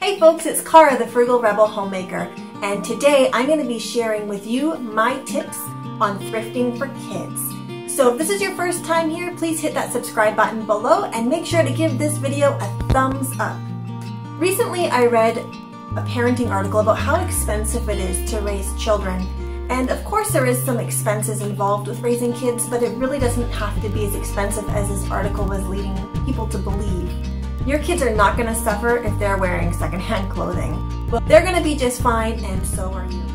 Hey folks, it's Cara, the Frugal Rebel Homemaker, and today I'm going to be sharing with you my tips on thrifting for kids. So if this is your first time here, please hit that subscribe button below and make sure to give this video a thumbs up. Recently I read a parenting article about how expensive it is to raise children. And of course there is some expenses involved with raising kids, but it really doesn't have to be as expensive as this article was leading people to believe. Your kids are not going to suffer if they're wearing secondhand clothing. But they're going to be just fine, and so are you.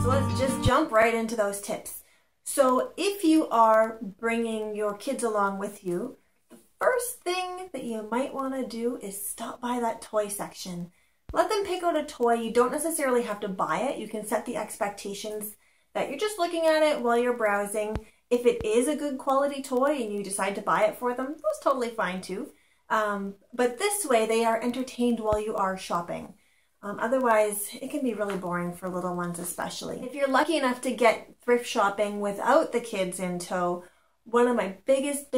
So let's just jump right into those tips. So if you are bringing your kids along with you, the first thing that you might want to do is stop by that toy section. Let them pick out a toy. You don't necessarily have to buy it. You can set the expectations that you're just looking at it while you're browsing. If it is a good quality toy and you decide to buy it for them, that's totally fine too. But this way they are entertained while you are shopping. Otherwise, it can be really boring for little ones especially. If you're lucky enough to get thrift shopping without the kids in tow, one of my biggest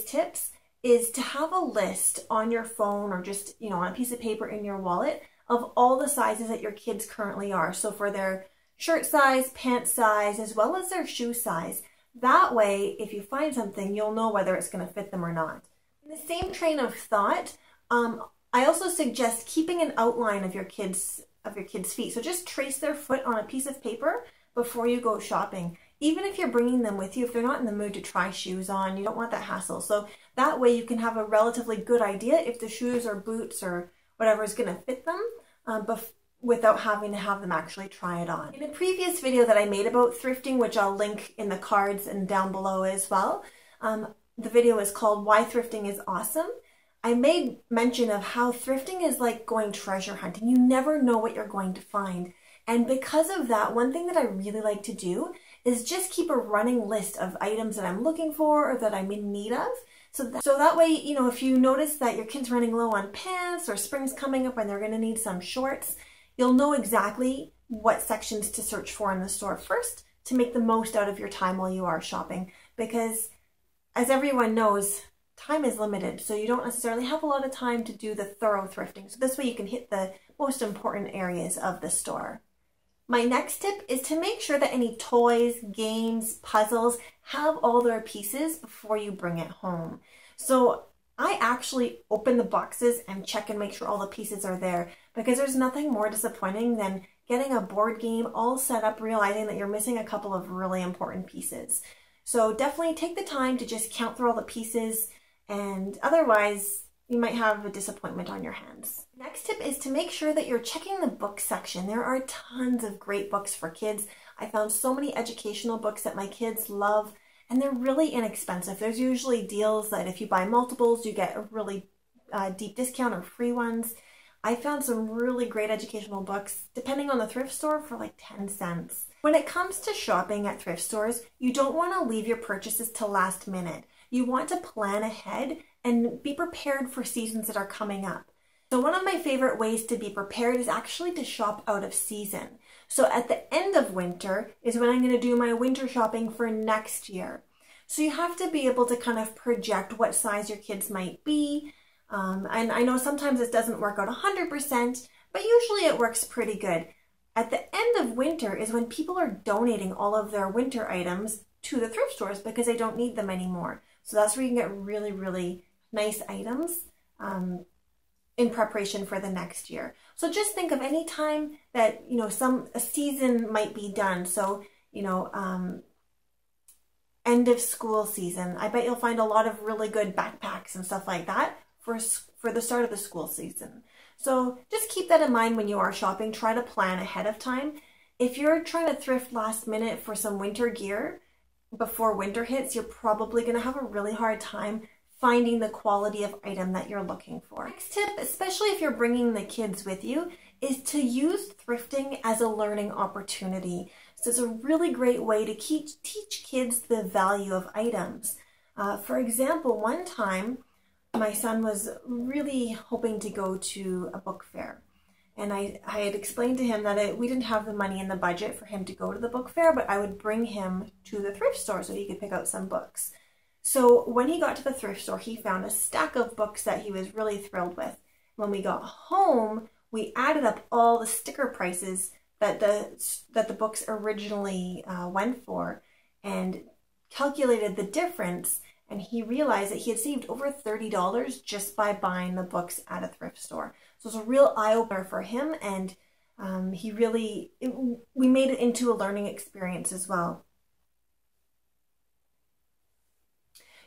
tips is to have a list on your phone or just, on a piece of paper in your wallet of all the sizes that your kids currently are. So for their shirt size, pant size, as well as their shoe size. That way, if you find something, you'll know whether it's going to fit them or not. In the same train of thought, I also suggest keeping an outline of your kids' feet. So just trace their foot on a piece of paper before you go shopping. Even if you're bringing them with you, if they're not in the mood to try shoes on, you don't want that hassle. So that way you can have a relatively good idea if the shoes or boots or whatever is going to fit them without having to have them actually try it on. In a previous video that I made about thrifting, which I'll link in the cards and down below as well, the video is called Why Thrifting is Awesome. I made mention of how thrifting is like going treasure hunting. You never know what you're going to find. And because of that, one thing that I really like to do is just keep a running list of items that I'm looking for or that I'm in need of. So that way, if you notice that your kid's running low on pants or spring's coming up and they're going to need some shorts, you'll know exactly what sections to search for in the store first to make the most out of your time while you are shopping. Because as everyone knows, time is limited, so you don't necessarily have a lot of time to do the thorough thrifting. So this way you can hit the most important areas of the store. My next tip is to make sure that any toys, games, puzzles have all their pieces before you bring it home. So I actually open the boxes and check and make sure all the pieces are there, because there's nothing more disappointing than getting a board game all set up, realizing that you're missing a couple of really important pieces. So definitely take the time to just count through all the pieces, and otherwise you might have a disappointment on your hands. Next tip is to make sure that you're checking the book section. There are tons of great books for kids. I found so many educational books that my kids love, and they're really inexpensive. There's usually deals that if you buy multiples, you get a really deep discount or free ones. I found some really great educational books, depending on the thrift store, for like 10 cents. When it comes to shopping at thrift stores, you don't want to leave your purchases to last minute. You want to plan ahead and be prepared for seasons that are coming up. So one of my favorite ways to be prepared is actually to shop out of season. So at the end of winter is when I'm going to do my winter shopping for next year. So you have to be able to kind of project what size your kids might be. And I know sometimes this doesn't work out 100%, but usually it works pretty good. At the end of winter is when people are donating all of their winter items to the thrift stores because they don't need them anymore. So that's where you can get really, really nice items in preparation for the next year. So just think of any time that, a season might be done. So, end of school season. I bet you'll find a lot of really good backpacks and stuff like that for the start of the school season. So just keep that in mind when you are shopping. Try to plan ahead of time. If you're trying to thrift last minute for some winter gear before winter hits, you're probably going to have a really hard time finding the quality of item that you're looking for. Next tip, especially if you're bringing the kids with you, is to use thrifting as a learning opportunity. So it's a really great way to teach kids the value of items. For example, one time my son was really hoping to go to a book fair. And I had explained to him that we didn't have the money in the budget for him to go to the book fair, but I would bring him to the thrift store so he could pick out some books. So when he got to the thrift store, he found a stack of books that he was really thrilled with. When we got home, we added up all the sticker prices that the books originally went for and calculated the difference, and he realized that he had saved over $30 just by buying the books at a thrift store. So it's a real eye-opener for him, and we made it into a learning experience as well.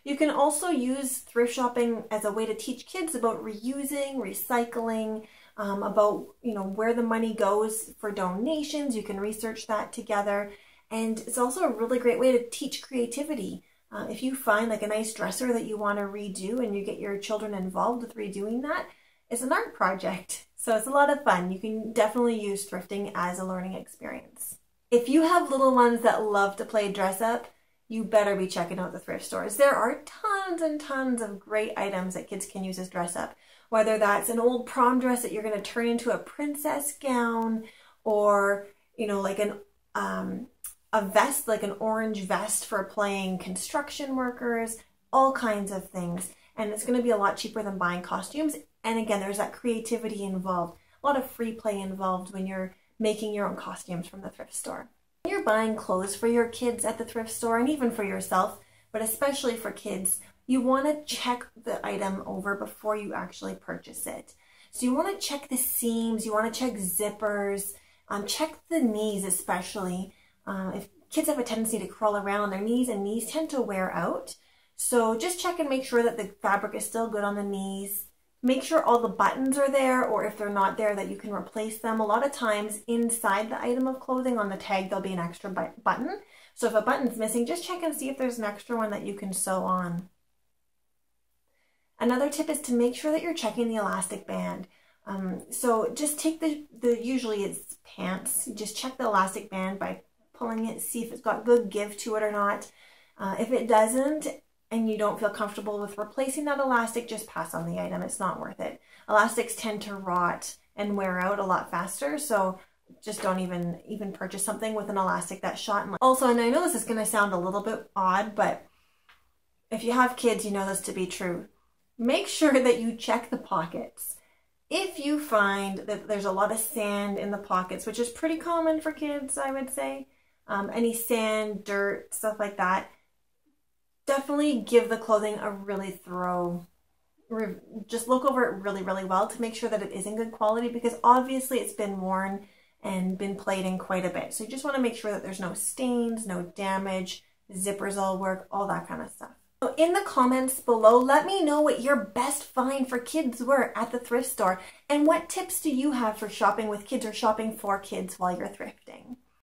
You can also use thrift shopping as a way to teach kids about reusing, recycling, about where the money goes for donations. You can research that together, and it's also a really great way to teach creativity. If you find like a nice dresser that you want to redo and you get your children involved with redoing that, it's an art project. So it's a lot of fun. You can definitely use thrifting as a learning experience. If you have little ones that love to play dress up, you better be checking out the thrift stores. There are tons and tons of great items that kids can use as dress up. Whether that's an old prom dress that you're going to turn into a princess gown, or like a vest, like an orange vest for playing construction workers, all kinds of things. And it's going to be a lot cheaper than buying costumes. And again, there's that creativity involved, a lot of free play involved when you're making your own costumes from the thrift store. When you're buying clothes for your kids at the thrift store, and even for yourself, but especially for kids, you want to check the item over before you actually purchase it. So you want to check the seams, you want to check zippers, check the knees especially. If kids have a tendency to crawl around on their knees, and knees tend to wear out. So just check and make sure that the fabric is still good on the knees. Make sure all the buttons are there, or if they're not there, that you can replace them. A lot of times inside the item of clothing on the tag, there'll be an extra button. So if a button's missing, just check and see if there's an extra one that you can sew on. Another tip is to make sure that you're checking the elastic band. So just take usually it's pants, you just check the elastic band by pulling it, see if it's got good give to it or not. If it doesn't, and you don't feel comfortable with replacing that elastic, just pass on the item. It's not worth it. Elastics tend to rot and wear out a lot faster, so just don't even purchase something with an elastic that's shot. Also, and I know this is going to sound a little bit odd, but if you have kids, you know this to be true. Make sure that you check the pockets. If you find that there's a lot of sand in the pockets, which is pretty common for kids, I would say, any sand, dirt, stuff like that, definitely give the clothing a really thorough, just look over it really, really well to make sure that it is in good quality, because obviously it's been worn and been played in quite a bit. So you just want to make sure that there's no stains, no damage, zippers all work, all that kind of stuff. So in the comments below, let me know what your best find for kids were at the thrift store, and what tips do you have for shopping with kids or shopping for kids while you're thrifting.